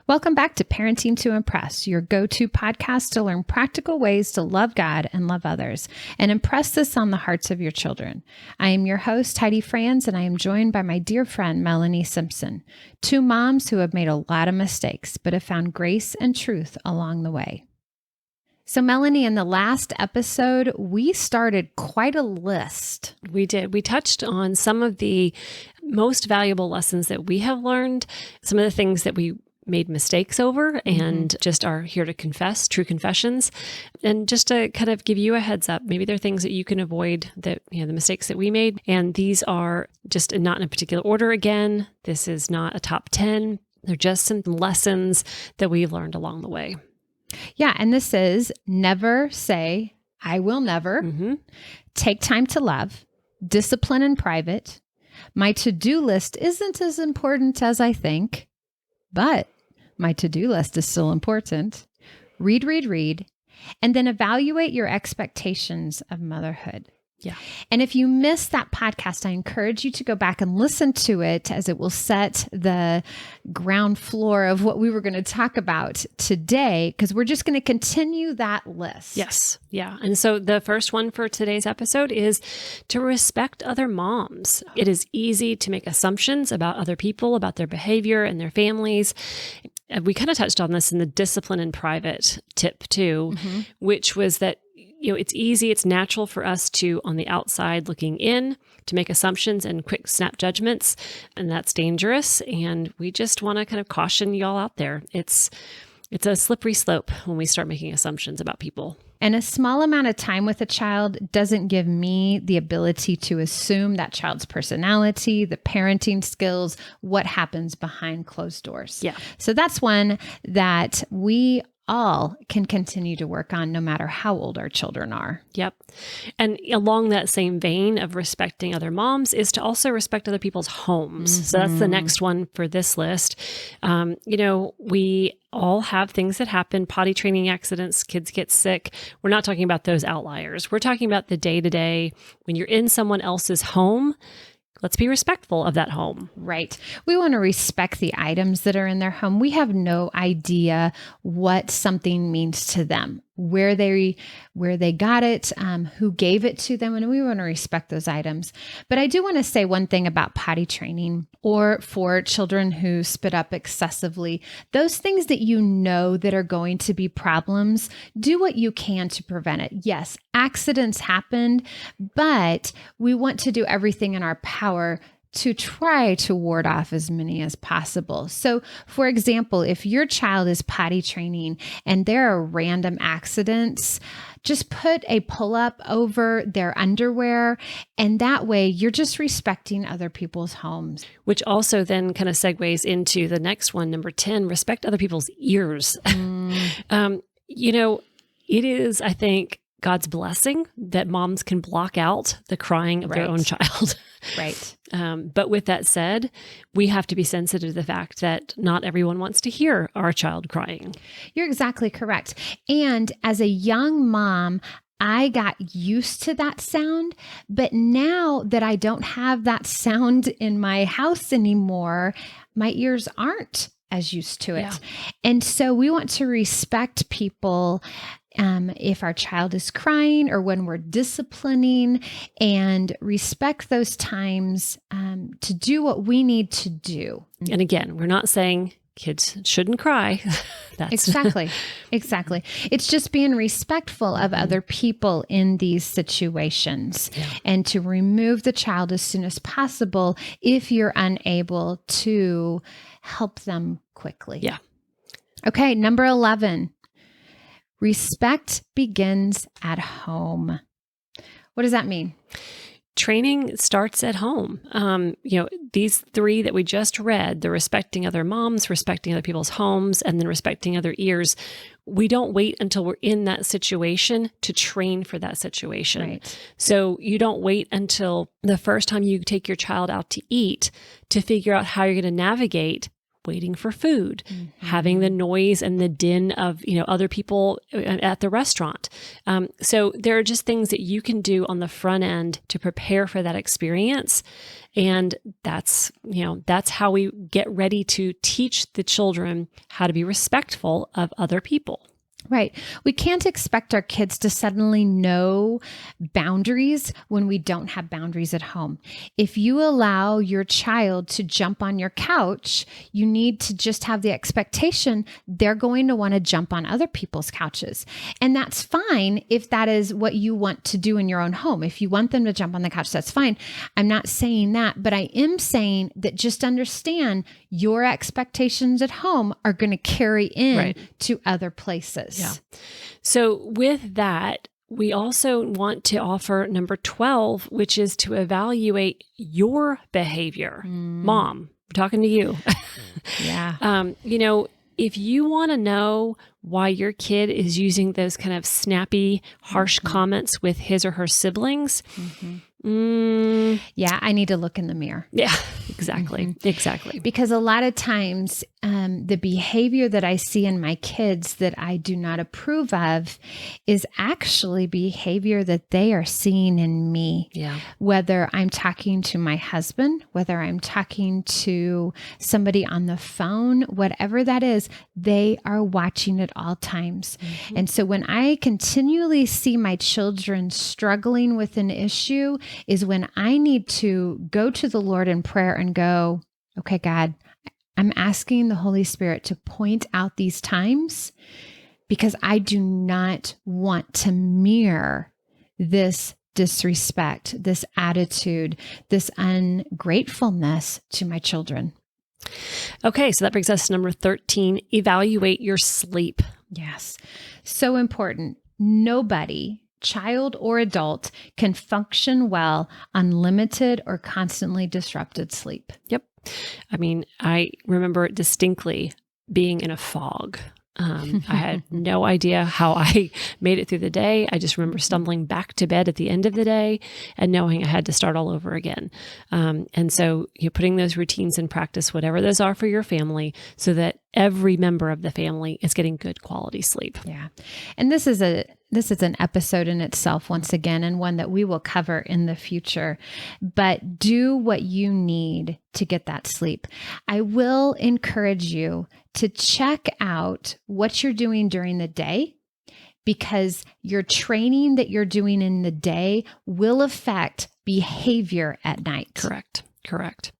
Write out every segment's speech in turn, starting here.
Welcome back to Parenting to Impress, your go-to podcast to learn practical ways to love God and love others and impress this on the hearts of your children. I am your host, Heidi Franz, and I am joined by my dear friend, Melanie Simpson, two moms who have made a lot of mistakes, but have found grace and truth along the way. So Melanie, in the last episode, we started quite a list. We did. We touched on some of the most valuable lessons that we have learned, some of the things that we made mistakes over and just are here to confess, true confessions. And just to kind of give you a heads up, maybe there are things that you can avoid that, the mistakes that we made. And these are just not in a particular order again. This is not a top 10. They're just some lessons that we've learned along the way. Yeah. And this is never say, I will never, take time to love, discipline in private. My to-do list isn't as important as I think, but my to-do list is still important. Read, and then evaluate your expectations of motherhood. Yeah. And if you missed that podcast, I encourage you to go back and listen to it, as it will set the ground floor of what we were going to talk about today, because we're just going to continue that list. Yes. Yeah. And so the first one for today's episode is to respect other moms. It is easy to make assumptions about other people, about their behavior and their families. We kind of touched on this in the discipline in private tip too, which was that it's easy, it's natural for us to, on the outside looking in, to make assumptions and quick snap judgments, and that's dangerous. And we just want to kind of caution y'all out there. It's a slippery slope when we start making assumptions about people. And a small amount of time with a child doesn't give me the ability to assume that child's personality, the parenting skills, what happens behind closed doors. Yeah. So that's one that we all can continue to work on no matter how old our children are. Yep. And along that same vein of respecting other moms is to also respect other people's homes. So that's the next one for this list. We all have things that happen, potty training accidents, kids get sick. We're not talking about those outliers. We're talking about the day-to-day when you're in someone else's home. Let's be respectful of that home. Right. We want to respect the items that are in their home. We have no idea what something means to them, where they got it, who gave it to them, and we want to respect those items. But I do want to say one thing about potty training, or for children who spit up excessively. Those things that that are going to be problems, do what you can to prevent it. Yes, accidents happened, but we want to do everything in our power to try to ward off as many as possible. So, for example, if your child is potty training and there are random accidents, just put a pull-up over their underwear, and that way you're just respecting other people's homes. Which also then kind of segues into the next one, number 10, respect other people's ears. It is, I think, God's blessing that moms can block out the crying of their own child. Right. But with that said, we have to be sensitive to the fact that not everyone wants to hear our child crying. You're exactly correct. And as a young mom, I got used to that sound, but now that I don't have that sound in my house anymore, my ears aren't as used to it. Yeah. And so we want to respect people if our child is crying or when we're disciplining, and respect those times to do what we need to do. And again, we're not saying kids shouldn't cry. Exactly. It's just being respectful of other people in these situations, and to remove the child as soon as possible if you're unable to help them quickly. Yeah. Okay, number 11. Respect begins at home. What does that mean? Training starts at home. These three that we just read, the respecting other moms, respecting other people's homes, and then respecting other ears, we don't wait until we're in that situation to train for that situation. Right. So you don't wait until the first time you take your child out to eat to figure out how you're going to navigate waiting for food, having the noise and the din of, other people at the restaurant. So there are just things that you can do on the front end to prepare for that experience. And that's how we get ready to teach the children how to be respectful of other people. Right. We can't expect our kids to suddenly know boundaries when we don't have boundaries at home. If you allow your child to jump on your couch, you need to just have the expectation they're going to want to jump on other people's couches. And that's fine if that is what you want to do in your own home. If you want them to jump on the couch, that's fine. I'm not saying that, but I am saying that just understand your expectations at home are going to carry in to other places. Yeah. So with that, we also want to offer number 12, which is to evaluate your behavior. Mom, I'm talking to you. Yeah. If you want to know why your kid is using those kind of snappy, harsh comments with his or her siblings, yeah, I need to look in the mirror. Yeah, exactly. Exactly. Because a lot of times the behavior that I see in my kids that I do not approve of is actually behavior that they are seeing in me. Yeah. Whether I'm talking to my husband, whether I'm talking to somebody on the phone, whatever that is, they are watching at all times. And so when I continually see my children struggling with an issue is when I need to go to the Lord in prayer and go, okay, God, I'm asking the Holy Spirit to point out these times because I do not want to mirror this disrespect, this attitude, this ungratefulness to my children. Okay, so that brings us to number 13, evaluate your sleep. Yes, so important. Nobody, child or adult, can function well on limited or constantly disrupted sleep. Yep. I mean, I remember distinctly being in a fog. I had no idea how I made it through the day. I just remember stumbling back to bed at the end of the day and knowing I had to start all over again. And so you're putting those routines in practice, whatever those are for your family, so that every member of the family is getting good quality sleep. Yeah. And this is an episode in itself, once again, and one that we will cover in the future. But do what you need to get that sleep. I will encourage you to check out what you're doing during the day, because your training that you're doing in the day will affect behavior at night. Correct.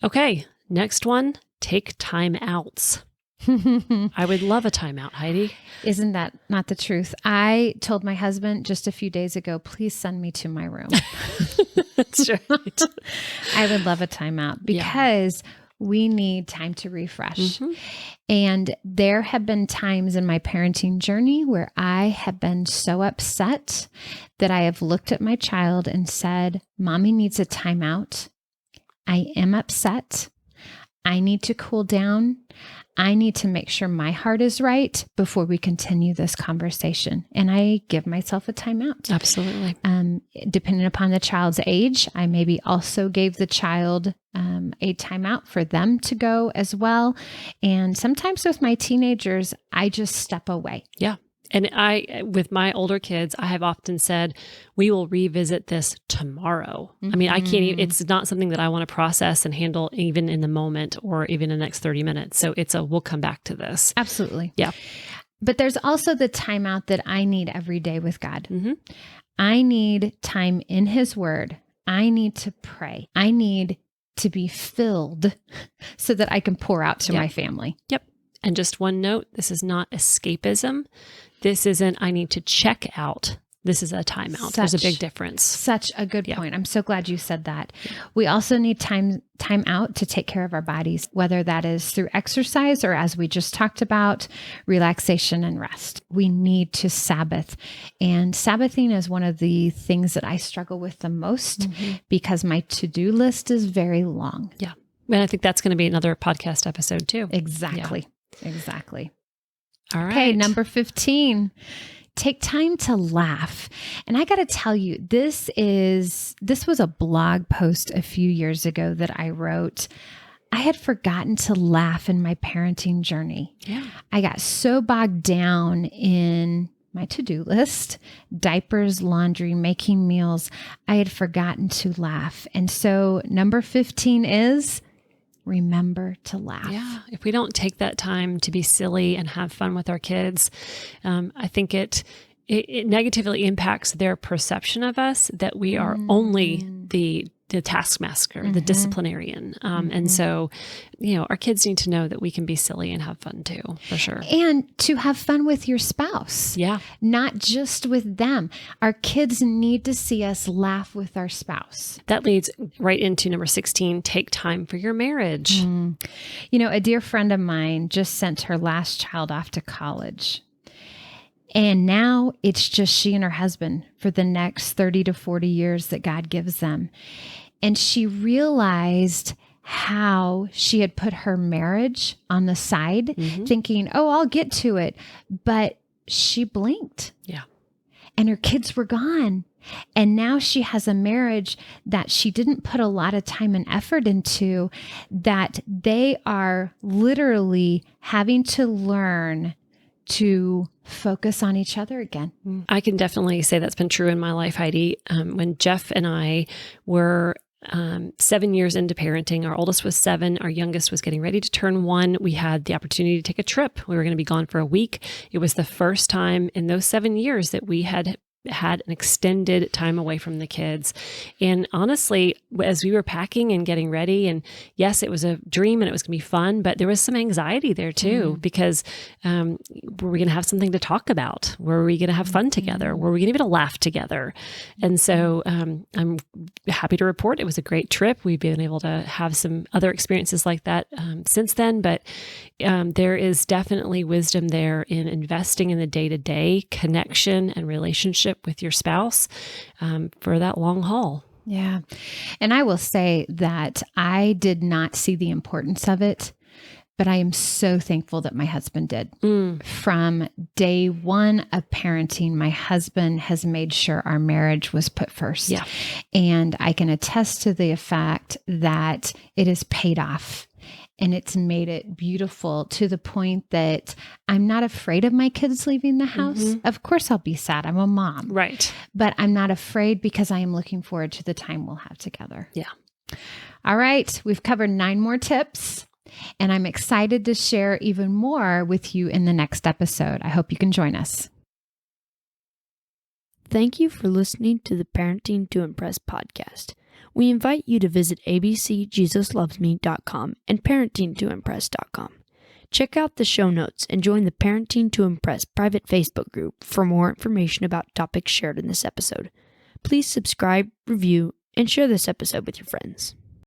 Okay, next one, take time outs. I would love a timeout, Heidi. Isn't that not the truth? I told my husband just a few days ago, please send me to my room. That's right. I would love a timeout because we need time to refresh. And there have been times in my parenting journey where I have been so upset that I have looked at my child and said, Mommy needs a timeout. I am upset. I need to cool down. I need to make sure my heart is right before we continue this conversation. And I give myself a timeout. Absolutely. Depending upon the child's age, I maybe also gave the child a timeout for them to go as well. And sometimes with my teenagers, I just step away. Yeah. And with my older kids, I have often said, we will revisit this tomorrow. I mean, I can't even, it's not something that I want to process and handle even in the moment or even in the next 30 minutes. So we'll come back to this. Absolutely. Yeah. But there's also the timeout that I need every day with God. I need time in His Word. I need to pray. I need to be filled so that I can pour out to my family. Yep. And just one note, this is not escapism. This isn't, I need to check out. This is a timeout. There's a big difference. Such a good point. I'm so glad you said that. We also need time out to take care of our bodies, whether that is through exercise or, as we just talked about, relaxation and rest. We need to Sabbath. And Sabbathing is one of the things that I struggle with the most because my to-do list is very long. Yeah. And I think that's going to be another podcast episode too. Exactly. Exactly. All right. Okay, number 15. Take time to laugh. And I got to tell you, this was a blog post a few years ago that I wrote. I had forgotten to laugh in my parenting journey. Yeah. I got so bogged down in my to-do list, diapers, laundry, making meals. I had forgotten to laugh. And so number 15 is remember to laugh. Yeah. If we don't take that time to be silly and have fun with our kids, I think it negatively impacts their perception of us that we are only the taskmaster, the disciplinarian. And so, our kids need to know that we can be silly and have fun too, for sure. And to have fun with your spouse. Yeah. Not just with them. Our kids need to see us laugh with our spouse. That leads right into number 16, take time for your marriage. A dear friend of mine just sent her last child off to college. And now it's just she and her husband for the next 30 to 40 years that God gives them. And she realized how she had put her marriage on the side, thinking, I'll get to it. But she blinked. Yeah. And her kids were gone. And now she has a marriage that she didn't put a lot of time and effort into, that they are literally having to learn to focus on each other again. I can definitely say that's been true in my life, Heidi. When Jeff and I were 7 years into parenting, our oldest was 7, our youngest was getting ready to turn 1. We had the opportunity to take a trip. We were going to be gone for a week. It was the first time in those 7 years that we had an extended time away from the kids. And honestly, as we were packing and getting ready, and yes, it was a dream and it was going to be fun, but there was some anxiety there too, because were we going to have something to talk about? Were we going to have fun together? Were we going to be able to laugh together? And so I'm happy to report it was a great trip. We've been able to have some other experiences like that since then, but there is definitely wisdom there in investing in the day-to-day connection and relationship with your spouse for that long haul. Yeah. And I will say that I did not see the importance of it, but I am so thankful that my husband did. From day one of parenting, my husband has made sure our marriage was put first. Yeah. And I can attest to the fact that it has paid off. And it's made it beautiful to the point that I'm not afraid of my kids leaving the house. Of course, I'll be sad. I'm a mom. Right. But I'm not afraid because I am looking forward to the time we'll have together. Yeah. All right. We've covered 9 more tips, and I'm excited to share even more with you in the next episode. I hope you can join us. Thank you for listening to the Parenting to Impress podcast. We invite you to visit ABCJesusLovesMe.com and ParentingToImpress.com. Check out the show notes and join the Parenting to Impress private Facebook group for more information about topics shared in this episode. Please subscribe, review, and share this episode with your friends.